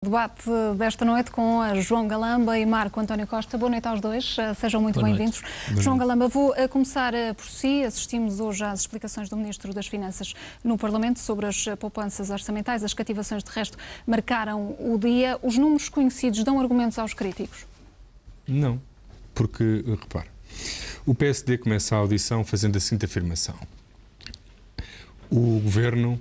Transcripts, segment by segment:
Debate desta noite com a João Galamba e Marco António Costa. Boa noite aos dois, sejam muito bem-vindos. João Galamba, vou começar por si. Assistimos hoje às explicações do Ministro das Finanças no Parlamento sobre as poupanças orçamentais. As cativações, de resto, marcaram o dia. Os números conhecidos dão argumentos aos críticos? Não, porque, repare, o PSD começa a audição fazendo a seguinte afirmação. O Governo,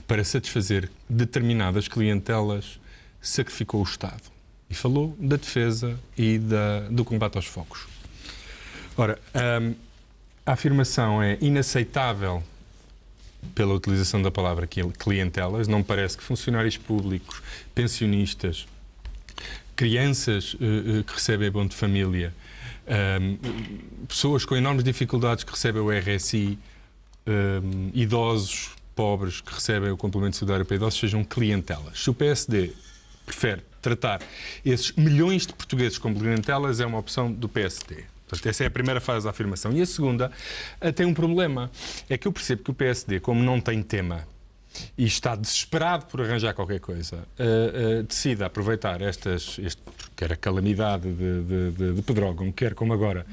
para satisfazer determinadas clientelas, sacrificou o Estado. E falou da defesa e do combate aos focos. Ora, a afirmação é inaceitável pela utilização da palavra clientelas. Não me parece que funcionários públicos, pensionistas, crianças que recebem abono de família, pessoas com enormes dificuldades que recebem o RSI, idosos, pobres que recebem o complemento solidário para idosos sejam clientelas. Se o PSD prefere tratar esses milhões de portugueses como clientelas, é uma opção do PSD. Portanto, essa é a primeira fase da afirmação. E a segunda tem um problema. É que eu percebo que o PSD, como não tem tema e está desesperado por arranjar qualquer coisa, decide aproveitar quer a calamidade de Pedrógão, quer como agora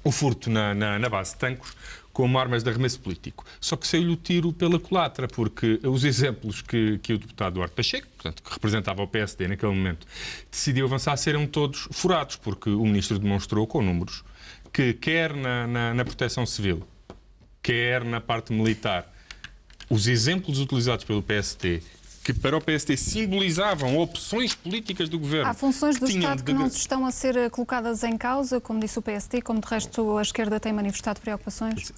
o furto na base de Tancos, como armas de arremesso político. Só que saiu-lhe o tiro pela culatra, porque os exemplos que o deputado Duarte Pacheco, portanto, que representava o PSD naquele momento, decidiu avançar, serem todos furados, porque o Ministro demonstrou com números que quer na proteção civil, quer na parte militar, os exemplos utilizados pelo PSD, que para o PSD simbolizavam opções políticas do Governo. Há funções do Estado que não estão a ser colocadas em causa, como disse o PSD, como de resto a esquerda tem manifestado preocupações?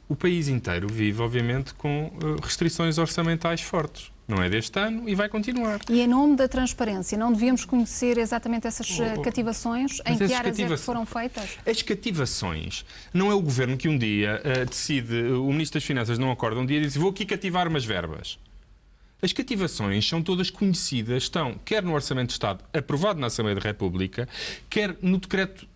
O país inteiro vive, obviamente, com restrições orçamentais fortes. Não é deste ano e vai continuar. E em nome da transparência, não devíamos conhecer exatamente essas cativações? Em que áreas é que foram feitas? As cativações, não é o Governo que um dia decide, o Ministro das Finanças não acorda um dia e diz: vou aqui cativar umas verbas. As cativações são todas conhecidas, estão quer no Orçamento de Estado, aprovado na Assembleia da República, quer no Decreto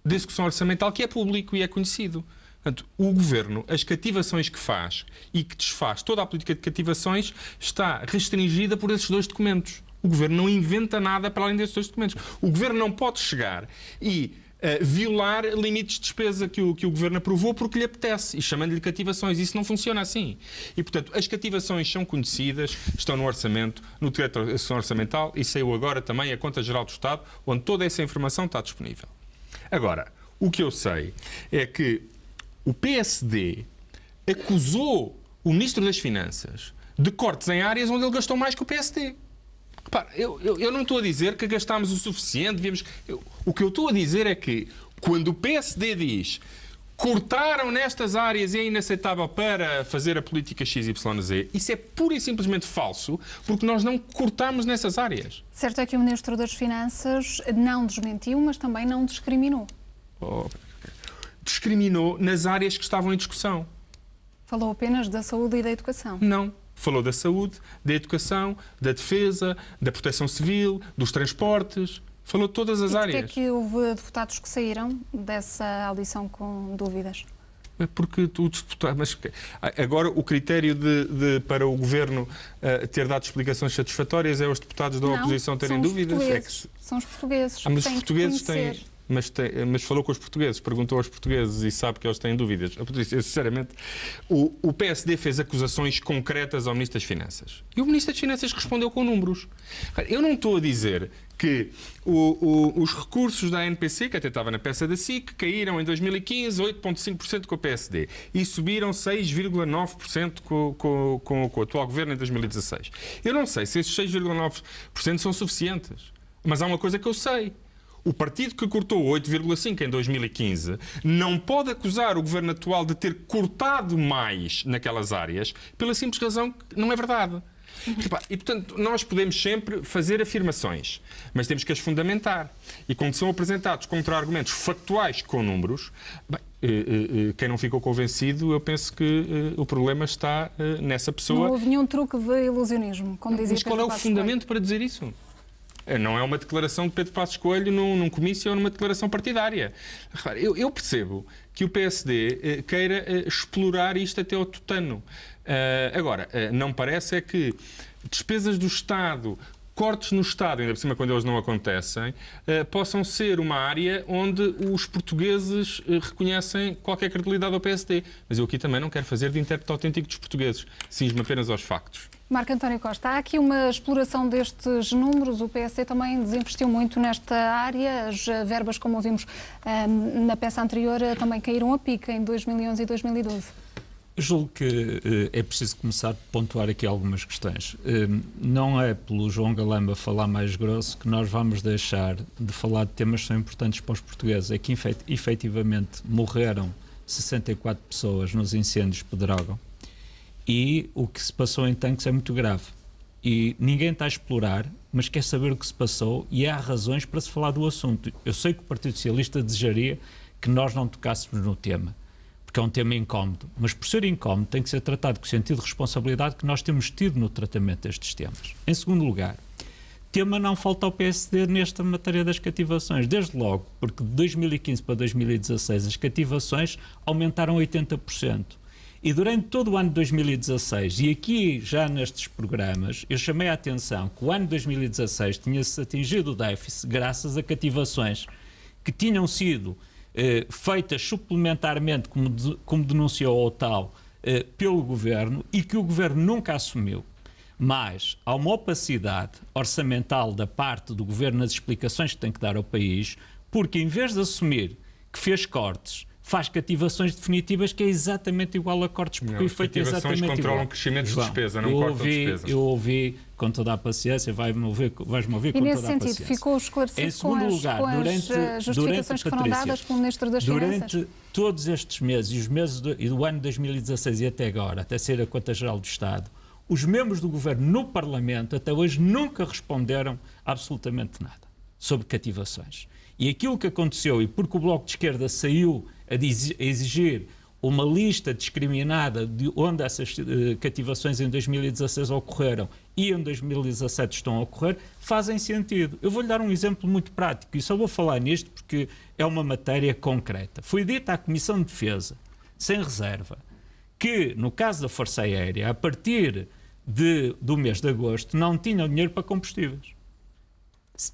de Execução Orçamental, que é público e é conhecido. Portanto, o Governo, as cativações que faz e que desfaz, toda a política de cativações está restringida por esses dois documentos. O Governo não inventa nada para além desses dois documentos. O Governo não pode chegar e violar limites de despesa que o Governo aprovou porque lhe apetece, e chamando-lhe cativações. Isso não funciona assim. E, portanto, as cativações são conhecidas, estão no Orçamento, no Decreto de Execução Orçamental, e saiu agora também a Conta Geral do Estado, onde toda essa informação está disponível. Agora, o que eu sei é que o PSD acusou o Ministro das Finanças de cortes em áreas onde ele gastou mais que o PSD. Repara, eu não estou a dizer que gastámos o suficiente, o que eu estou a dizer é que quando o PSD diz cortaram nestas áreas e é inaceitável para fazer a política XYZ, isso é pura e simplesmente falso, porque nós não cortamos nessas áreas. Certo é que o Ministro das Finanças não desmentiu, mas também não discriminou. Discriminou nas áreas que estavam em discussão. Falou apenas da saúde e da educação. Não. Falou da saúde, da educação, da defesa, da proteção civil, dos transportes. Falou de todas as áreas. E porquê é que houve deputados que saíram dessa audição com dúvidas? É porque o deputado... Mas agora o critério Não, para o Governo ter dado explicações satisfatórias é os deputados da oposição terem dúvidas? São os portugueses. Mas os portugueses têm... Mas falou com os portugueses, perguntou aos portugueses e sabe que eles têm dúvidas. Eu, sinceramente, o PSD fez acusações concretas ao Ministro das Finanças. E o Ministro das Finanças respondeu com números. Eu não estou a dizer que os recursos da ANPC, que até estava na peça da SIC, caíram em 2015 8,5% com o PSD e subiram 6,9% com o atual Governo em 2016. Eu não sei se esses 6,9% são suficientes, mas há uma coisa que eu sei. O partido que cortou 8,5% em 2015 não pode acusar o Governo atual de ter cortado mais naquelas áreas pela simples razão que não é verdade. E, portanto, nós podemos sempre fazer afirmações, mas temos que as fundamentar. E quando são apresentados contra-argumentos factuais com números, quem não ficou convencido, eu penso que o problema está nessa pessoa. Não houve nenhum truque de ilusionismo, como dizia Pedro Passos Coelho. Mas qual é o fundamento para dizer isso? Não é uma declaração de Pedro Passos Coelho num comício ou numa declaração partidária. Eu percebo que o PSD queira explorar isto até ao tutano. Agora, não parece é que despesas do Estado, cortes no Estado, ainda por cima quando eles não acontecem, possam ser uma área onde os portugueses reconhecem qualquer credibilidade ao PSD. Mas eu aqui também não quero fazer de intérprete autêntico dos portugueses. Cinjo-me apenas aos factos. Marco António Costa, há aqui uma exploração destes números. O PSD também desinvestiu muito nesta área. As verbas, como ouvimos na peça anterior, também caíram a pique em 2011 e 2012. Julgo que é preciso começar a pontuar aqui algumas questões. Não é pelo João Galamba falar mais grosso que nós vamos deixar de falar de temas que são importantes para os portugueses. É que efetivamente morreram 64 pessoas nos incêndios de Pedrógão e o que se passou em Tanques é muito grave. E ninguém está a explorar, mas quer saber o que se passou e há razões para se falar do assunto. Eu sei que o Partido Socialista desejaria que nós não tocássemos no tema, porque é um tema incómodo, mas por ser incómodo tem que ser tratado com o sentido de responsabilidade que nós temos tido no tratamento destes temas. Em segundo lugar, tema não falta ao PSD nesta matéria das cativações, desde logo, porque de 2015 para 2016 as cativações aumentaram 80%. E durante todo o ano de 2016, e aqui já nestes programas, eu chamei a atenção que o ano de 2016 tinha-se atingido o déficit graças a cativações que tinham sido feitas suplementarmente, como denunciou o tal, pelo Governo e que o Governo nunca assumiu. Mas há uma opacidade orçamental da parte do Governo nas explicações que tem que dar ao país, porque em vez de assumir que fez cortes, faz cativações definitivas que é exatamente igual a cortes, porque o efeito é exatamente igual. Controlam crescimentos de despesa, não cortam despesas. Eu ouvi com toda a paciência, vais-me ouvir com toda a paciência. E nesse sentido, ficou esclarecido com as justificações que foram dadas pelo Ministro das Finanças? Durante todos estes meses, e os meses do ano de 2016 e até agora, até ser a Conta-Geral do Estado, os membros do Governo no Parlamento até hoje nunca responderam absolutamente nada sobre cativações. E aquilo que aconteceu, e porque o Bloco de Esquerda saiu a exigir uma lista discriminada de onde essas cativações em 2016 ocorreram e em 2017 estão a ocorrer, fazem sentido. Eu vou-lhe dar um exemplo muito prático e só vou falar nisto porque é uma matéria concreta. Foi dito à Comissão de Defesa, sem reserva, que no caso da Força Aérea, a partir do mês de agosto, não tinham dinheiro para combustíveis.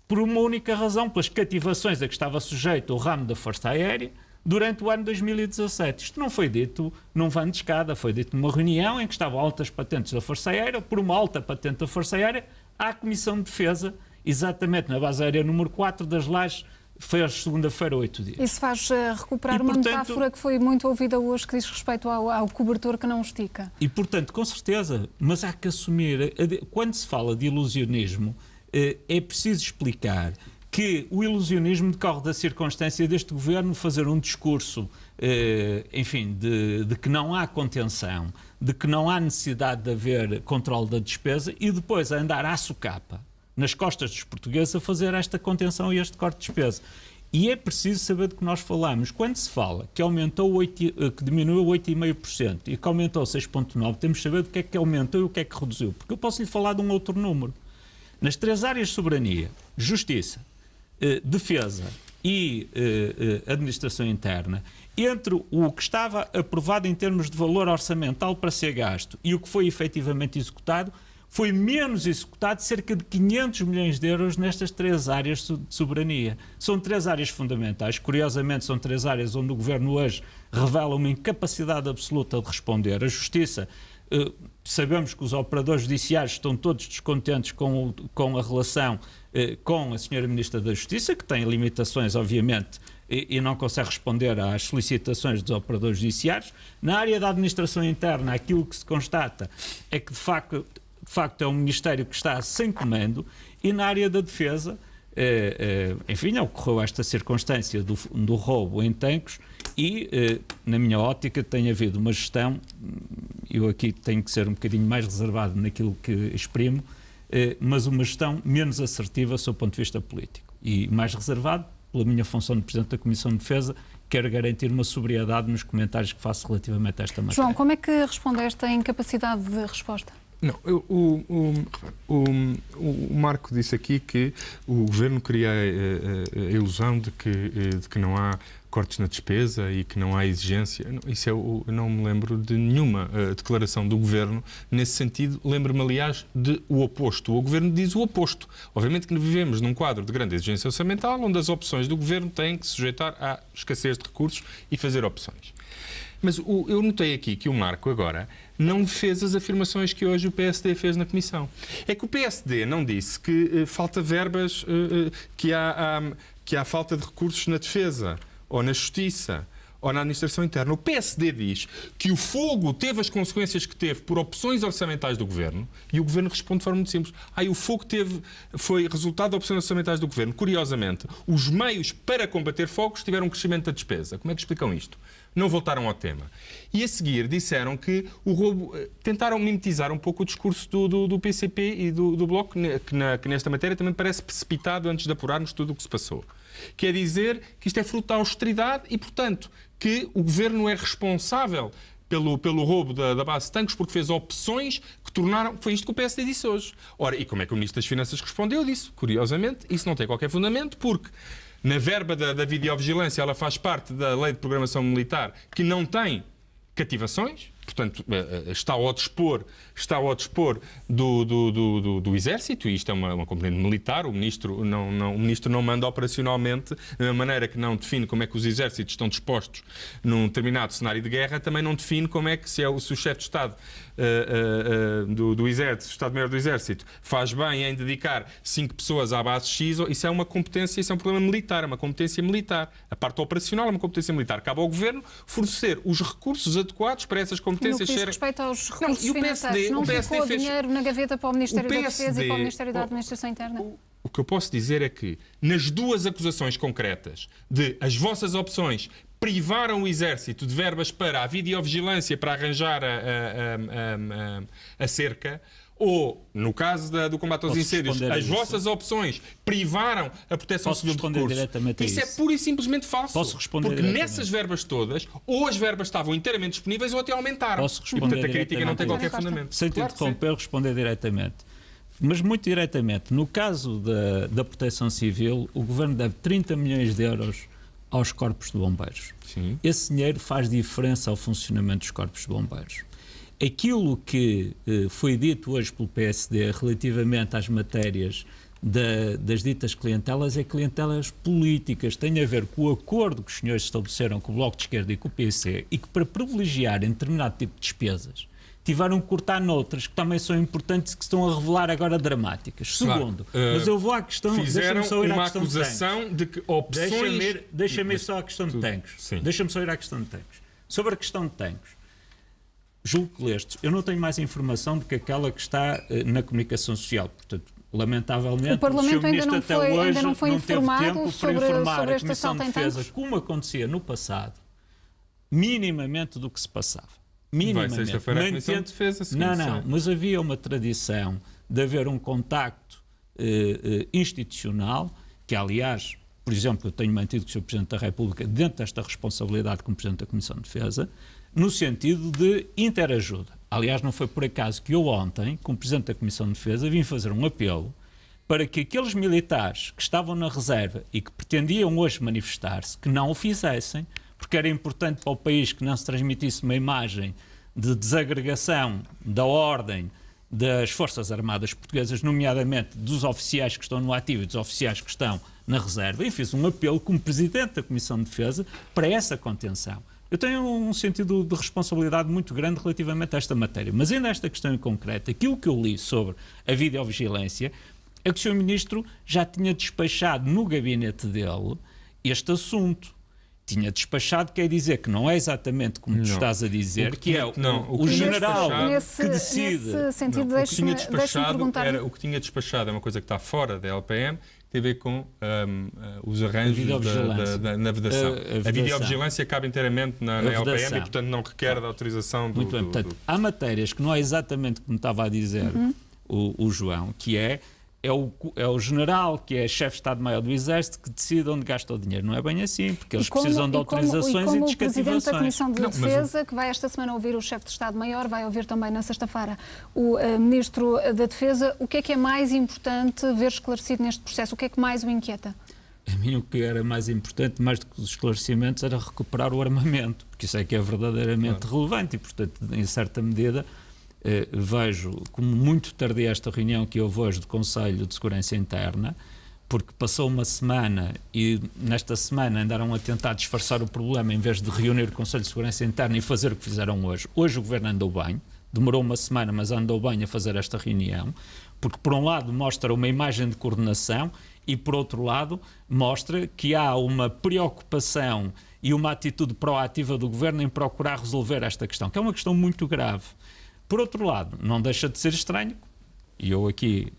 Por uma única razão, pelas cativações a que estava sujeito o ramo da Força Aérea durante o ano de 2017. Isto não foi dito num vão de escada, foi dito numa reunião em que estavam altas patentes da Força Aérea, por uma alta patente da Força Aérea, à Comissão de Defesa, exatamente na base aérea número 4 das Lajes, foi a segunda-feira, 8 dias. Isso faz recuperar uma metáfora que foi muito ouvida hoje, que diz respeito ao cobertor que não estica. E, portanto, com certeza, mas há que assumir, quando se fala de ilusionismo, é preciso explicar que o ilusionismo decorre da circunstância deste Governo fazer um discurso, enfim, de que não há contenção, de que não há necessidade de haver controle da despesa e depois andar à socapa, nas costas dos portugueses, a fazer esta contenção e este corte de despesa. E é preciso saber de que nós falamos. Quando se fala que que diminuiu 8,5% e que aumentou 6,9%, temos de saber do que é que aumentou e o que é que reduziu. Porque eu posso lhe falar de um outro número. Nas três áreas de soberania, justiça, defesa e administração interna, entre o que estava aprovado em termos de valor orçamental para ser gasto e o que foi efetivamente executado, foi menos executado cerca de 500 milhões de euros nestas três áreas de soberania. São três áreas fundamentais. Curiosamente, são três áreas onde o Governo hoje revela uma incapacidade absoluta de responder. A justiça, sabemos que os operadores judiciários estão todos descontentes com a relação com a Sra. Ministra da Justiça, que tem limitações, obviamente, e não consegue responder às solicitações dos operadores judiciários. Na área da administração interna, aquilo que se constata é que, de facto, é um Ministério que está sem comando, e na área da defesa, enfim, ocorreu esta circunstância do roubo em Tancos e, na minha ótica, tem havido uma gestão, eu aqui tenho que ser um bocadinho mais reservado naquilo que exprimo, mas uma gestão menos assertiva sob o ponto de vista político e mais reservado pela minha função de Presidente da Comissão de Defesa. Quero garantir uma sobriedade nos comentários que faço relativamente a esta matéria. João, como é que responde a esta incapacidade de resposta? Não, o Marco disse aqui que o Governo cria a ilusão de que não há cortes na despesa e que não há exigência. Isso eu não me lembro de nenhuma declaração do Governo nesse sentido. Lembro-me, aliás, de o oposto. O Governo diz o oposto. Obviamente que vivemos num quadro de grande exigência orçamental, onde as opções do Governo têm que se sujeitar à escassez de recursos e fazer opções. Mas eu notei aqui que o Marco agora não fez as afirmações que hoje o PSD fez na Comissão. É que o PSD não disse que falta verbas, que há falta de recursos na defesa, ou na Justiça, ou na Administração Interna. O PSD diz que o fogo teve as consequências que teve por opções orçamentais do Governo, e o Governo responde de forma muito simples. O fogo foi resultado de opções orçamentais do Governo. Curiosamente, os meios para combater fogos tiveram um crescimento da despesa. Como é que explicam isto? Não voltaram ao tema. E a seguir disseram que o roubo... Tentaram mimetizar um pouco o discurso do PCP e do Bloco, que nesta matéria também parece precipitado antes de apurarmos tudo o que se passou. Quer dizer que isto é fruto da austeridade e, portanto, que o Governo é responsável pelo roubo da base de tanques porque fez opções que tornaram... Foi isto que o PSD disse hoje. Ora, e como é que o Ministro das Finanças respondeu disso? Curiosamente, isso não tem qualquer fundamento porque... Na verba da videovigilância, ela faz parte da Lei de Programação Militar, que não tem cativações, portanto, está ao dispor do Exército, e isto é uma componente militar. O Ministro não manda operacionalmente, da mesma maneira que não define como é que os exércitos estão dispostos num determinado cenário de guerra, também não define como é que, se o chefe de Estado do Exército, o Estado-Maior do Exército, faz bem em dedicar 5 pessoas à base X, isso é uma competência, isso é um problema militar, é uma competência militar. A parte operacional é uma competência militar. Cabe ao Governo fornecer os recursos adequados para essas competências serem... No que diz respeito aos recursos financeiros, não ficou dinheiro na gaveta para o Ministério da Defesa e para o Ministério da Administração Interna? O que eu posso dizer é que, nas duas acusações concretas de as vossas opções privaram o Exército de verbas para a videovigilância para arranjar a cerca, ou, no caso do combate aos incêndios, as vossas opções privaram a proteção civil de recursos. Isso é pura e simplesmente falso. Posso responder porque nessas verbas todas, ou as verbas estavam inteiramente disponíveis ou até aumentaram. Posso responder e, portanto, a crítica não tem qualquer fundamento. Sem te interromper, responder diretamente. Mas muito diretamente, no caso da proteção civil, o Governo deve 30 milhões de euros aos corpos de bombeiros. Sim. Esse dinheiro faz diferença ao funcionamento dos corpos de bombeiros. Aquilo que foi dito hoje pelo PSD relativamente às matérias das ditas clientelas é clientelas políticas, tem a ver com o acordo que os senhores estabeleceram com o Bloco de Esquerda e com o PC e que, para privilegiarem determinado tipo de despesas, tiveram que cortar noutras que também são importantes e que estão a revelar agora dramáticas. Segundo, mas eu vou à questão... Fizeram uma acusação de que opções... Deixa-me ir só à questão de tanques. Deixa-me só ir à questão de tanques. Sobre a questão de tanques, julgo que lestes. Eu não tenho mais informação do que aquela que está na comunicação social. Portanto, lamentavelmente, o Parlamento ainda não foi informado tempo sobre informar a este Comissão assalto de em Defesa, tanques? como acontecia no passado, minimamente do que se passava. Minimamente. Vai sexta-feira a Comissão de Defesa, Não, mas havia uma tradição de haver um contacto institucional, que aliás, por exemplo, eu tenho mantido com o Sr. Presidente da República dentro desta responsabilidade como Presidente da Comissão de Defesa, no sentido de interajuda. Aliás, não foi por acaso que eu ontem, como Presidente da Comissão de Defesa, vim fazer um apelo para que aqueles militares que estavam na reserva e que pretendiam hoje manifestar-se, que não o fizessem, porque era importante para o país que não se transmitisse uma imagem de desagregação da ordem das Forças Armadas Portuguesas, nomeadamente dos oficiais que estão no ativo e dos oficiais que estão na reserva, e fiz um apelo como Presidente da Comissão de Defesa para essa contenção. Eu tenho um sentido de responsabilidade muito grande relativamente a esta matéria, mas ainda esta questão em concreto, aquilo que eu li sobre a videovigilância é que o Sr. Ministro já tinha despachado no gabinete dele este assunto. Tinha despachado, quer dizer que não é exatamente como tu estás a dizer, que é o general que decide. Nesse sentido, deixe-me perguntar. O que tinha despachado é uma coisa que está fora da LPM, tem a ver com os arranjos na vedação. A videovigilância cabe inteiramente na LPM e, portanto, não requer da autorização do... Muito bem, portanto, há matérias que não é exatamente como estava a dizer o João, que é o general, que é chefe de Estado-Maior do Exército, que decide onde gasta o dinheiro. Não é bem assim, porque eles precisam de autorizações e descativações. O Presidente da Comissão de Defesa, que vai esta semana ouvir o chefe de Estado-Maior, vai ouvir também na sexta-feira o Ministro da Defesa, o que é mais importante ver esclarecido neste processo? O que é que mais o inquieta? A mim o que era mais importante, mais do que os esclarecimentos, era recuperar o armamento, porque isso é que é verdadeiramente relevante e, portanto, em certa medida, vejo como muito tardia esta reunião que houve hoje do Conselho de Segurança Interna, porque passou uma semana e nesta semana andaram a tentar disfarçar o problema em vez de reunir o Conselho de Segurança Interna e fazer o que fizeram hoje. Hoje o Governo andou bem, demorou uma semana, mas andou bem a fazer esta reunião, porque por um lado mostra uma imagem de coordenação e por outro lado mostra que há uma preocupação e uma atitude proativa do Governo em procurar resolver esta questão, que é uma questão muito grave. Por outro lado, não deixa de ser estranho, e eu aqui,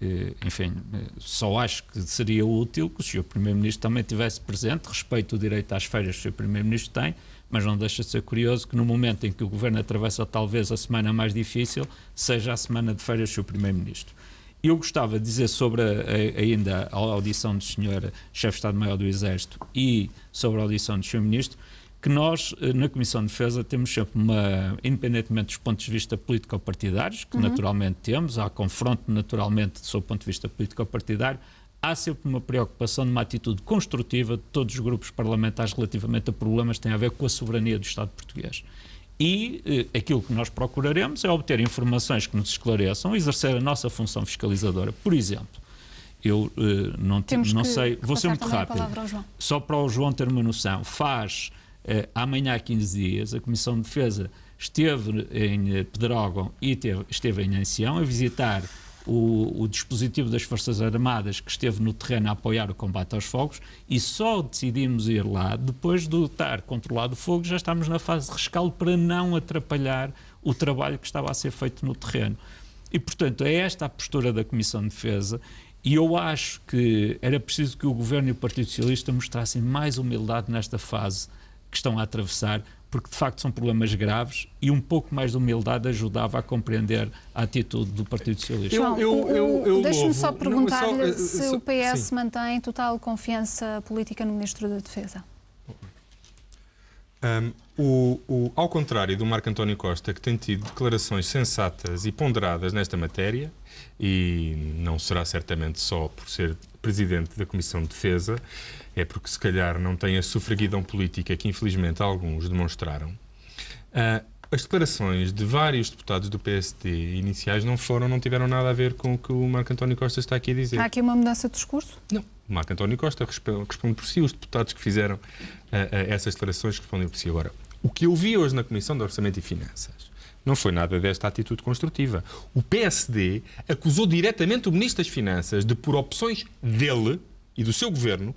enfim, só acho que seria útil que o Sr. Primeiro-Ministro também estivesse presente, respeito o direito às férias que o Sr. Primeiro-Ministro tem, mas não deixa de ser curioso que no momento em que o Governo atravessa talvez a semana mais difícil, seja a semana de férias do Sr. Primeiro-Ministro. Eu gostava de dizer sobre ainda a audição do Sr. Chefe de Estado-Maior do Exército e sobre a audição do Sr. Ministro, que nós, na Comissão de Defesa, temos sempre independentemente dos pontos de vista político-partidários, que naturalmente temos, há confronto naturalmente do seu ponto de vista político-partidário, há sempre uma preocupação de uma atitude construtiva de todos os grupos parlamentares relativamente a problemas que têm a ver com a soberania do Estado português. E aquilo que nós procuraremos é obter informações que nos esclareçam, exercer a nossa função fiscalizadora. Por exemplo, eu não sei, vou ser muito rápido, só para o João ter uma noção, amanhã há 15 dias, a Comissão de Defesa esteve em Pedrógão e esteve em Ancião a visitar o dispositivo das Forças Armadas que esteve no terreno a apoiar o combate aos fogos e só decidimos ir lá depois de estar controlado o fogo, já estamos na fase de rescaldo para não atrapalhar o trabalho que estava a ser feito no terreno. E, portanto, é esta a postura da Comissão de Defesa e eu acho que era preciso que o Governo e o Partido Socialista mostrassem mais humildade nesta fase que estão a atravessar, porque de facto são problemas graves e um pouco mais de humildade ajudava a compreender a atitude do Partido Socialista. Deixe-me só perguntar-lhe se o PS mantém total confiança política no Ministro da Defesa. Ao contrário do Marco António Costa, que tem tido declarações sensatas e ponderadas nesta matéria, e não será certamente só por ser Presidente da Comissão de Defesa, é porque se calhar não tem a sufraguidão política que infelizmente alguns demonstraram. As declarações de vários deputados do PSD iniciais não tiveram nada a ver com o que o Marco António Costa está aqui a dizer. Há aqui uma mudança de discurso? Não. O Marco António Costa responde por si, os deputados que fizeram essas declarações respondem por si. Agora, o que eu vi hoje na Comissão de Orçamento e Finanças não foi nada desta atitude construtiva. O PSD acusou diretamente o Ministro das Finanças de, por opções dele e do seu governo,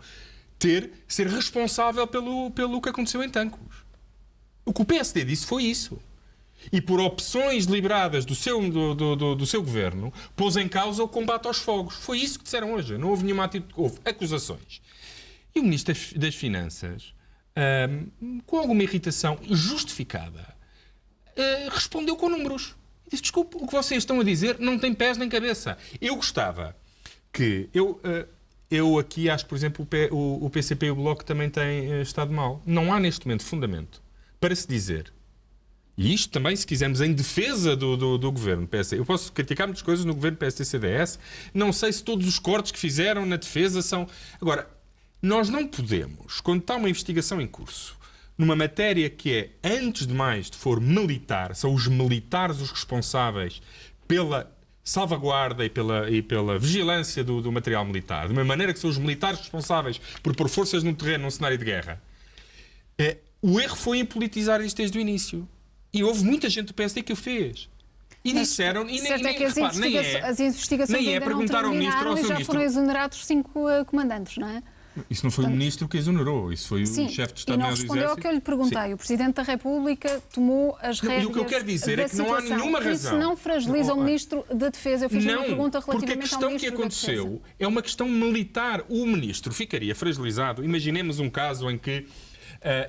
ser responsável pelo que aconteceu em Tancos. O que o PSD disse foi isso. E por opções deliberadas do seu governo, pôs em causa o combate aos fogos. Foi isso que disseram hoje. Não houve nenhuma atitude, houve acusações. E o Ministro das Finanças, com alguma irritação justificada, respondeu com números. Disse, desculpe, o que vocês estão a dizer não tem pés nem cabeça. Eu gostava que... Eu aqui acho que, por exemplo, o PCP e o Bloco também têm estado mal. Não há neste momento fundamento para se dizer, e isto também, se quisermos, em defesa do governo PSD. Eu posso criticar muitas coisas no governo PSD-CDS, não sei se todos os cortes que fizeram na defesa são... Agora, nós não podemos, quando está uma investigação em curso, numa matéria que é, antes de mais, de for militar, são os militares os responsáveis pela salvaguarda e pela vigilância do material militar, de uma maneira que são os militares responsáveis por pôr forças no terreno num cenário de guerra. O erro foi em politizar isto desde o início. E houve muita gente do PSD que o fez. E disseram... As investigações ainda não terminaram e já foram exonerados 5 comandantes, não é? Isso não foi o Ministro que exonerou, isso foi o Chefe de Estado-Maior do Exército. E não respondeu ao que eu lhe perguntei. Sim. O Presidente da República tomou as rédeas. E o que eu quero dizer é que não há nenhuma razão. Isso não fragiliza o Ministro da Defesa. Eu fiz uma pergunta relativamente ao Ministro da Defesa. Porque a questão que aconteceu é uma questão militar. O Ministro ficaria fragilizado. Imaginemos um caso em que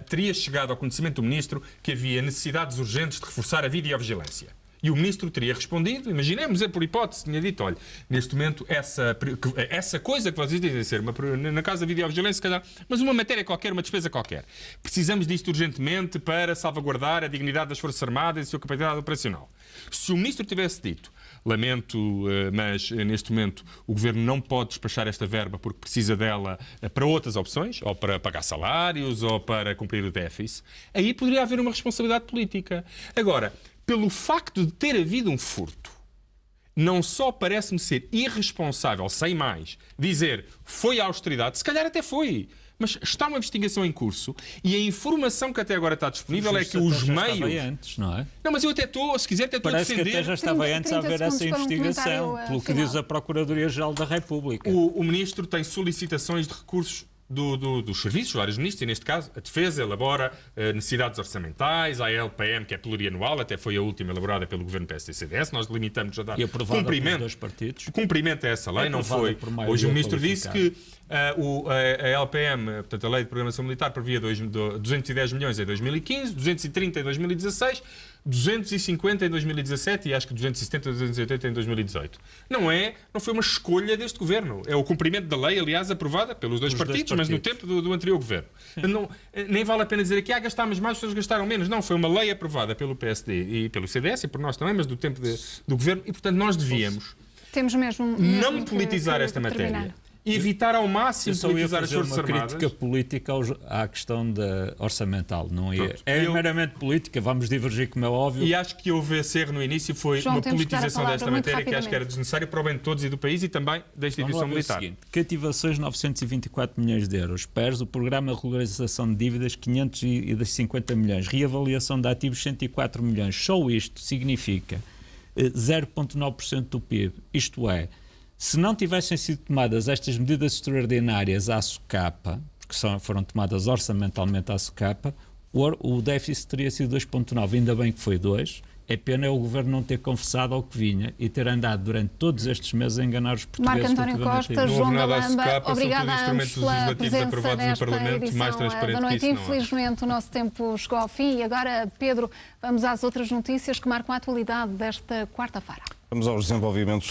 teria chegado ao conhecimento do Ministro que havia necessidades urgentes de reforçar a videovigilância. E o Ministro teria respondido, imaginemos, por hipótese, tinha dito, olha, neste momento essa coisa que vocês dizem ser, na casa da videovigilância, se calhar, mas uma matéria qualquer, uma despesa qualquer. Precisamos disto urgentemente para salvaguardar a dignidade das Forças Armadas e a sua capacidade operacional. Se o Ministro tivesse dito, lamento, mas neste momento o Governo não pode despachar esta verba porque precisa dela para outras opções, ou para pagar salários, ou para cumprir o déficit, aí poderia haver uma responsabilidade política. Agora, pelo facto de ter havido um furto, não só parece-me ser irresponsável, sem mais, dizer foi a austeridade, se calhar até foi, mas está uma investigação em curso e a informação que até agora está disponível é que os meios... antes, não é? Não, mas eu até estou, se quiser, até estou a defender... Parece que até já estava antes a haver essa investigação, pelo que diz a Procuradoria-Geral da República. O Ministro tem solicitações de recursos dos serviços, vários ministros, e neste caso a Defesa elabora necessidades orçamentais, a LPM, que é plurianual, até foi a última elaborada pelo Governo PSD-CDS, nós limitamos a dar cumprimento a essa lei, não foi. Hoje o Ministro disse que a LPM, portanto a Lei de Programação Militar, previa 210 milhões em 2015, 230 em 2016, 250 em 2017 e acho que 270 ou 280 em 2018. Não foi uma escolha deste Governo. É o cumprimento da lei, aliás, aprovada pelos dois partidos, mas no tempo do anterior Governo. Não, nem vale a pena dizer aqui, gastámos mais, as pessoas gastaram menos. Não, foi uma lei aprovada pelo PSD e pelo CDS e por nós também, mas do tempo do Governo. E, portanto, nós devíamos não politizar esta matéria. Evitar ao máximo politizar as Forças Armadas. Uma crítica política à questão orçamental, não é? É meramente política, vamos divergir, como é óbvio. E acho que houve esse erro no início, foi uma politização desta matéria que acho que era desnecessária para o bem de todos e do país e também da instituição militar. Seguinte, cativações 924 milhões de euros, PERS, o Programa de Regularização de Dívidas 550 milhões, reavaliação de ativos 104 milhões, só isto significa 0,9% do PIB, isto é, se não tivessem sido tomadas estas medidas extraordinárias à socapa, porque foram tomadas orçamentalmente à socapa, o déficit teria sido 2,9, ainda bem que foi 2. É pena o Governo não ter confessado ao que vinha e ter andado durante todos estes meses a enganar os portugueses. Marco António Costa, João Galamba, obrigada a ambos pela presença nesta edição da noite. Infelizmente o nosso tempo chegou ao fim e agora, Pedro, vamos às outras notícias que marcam a atualidade desta quarta-feira. Vamos aos desenvolvimentos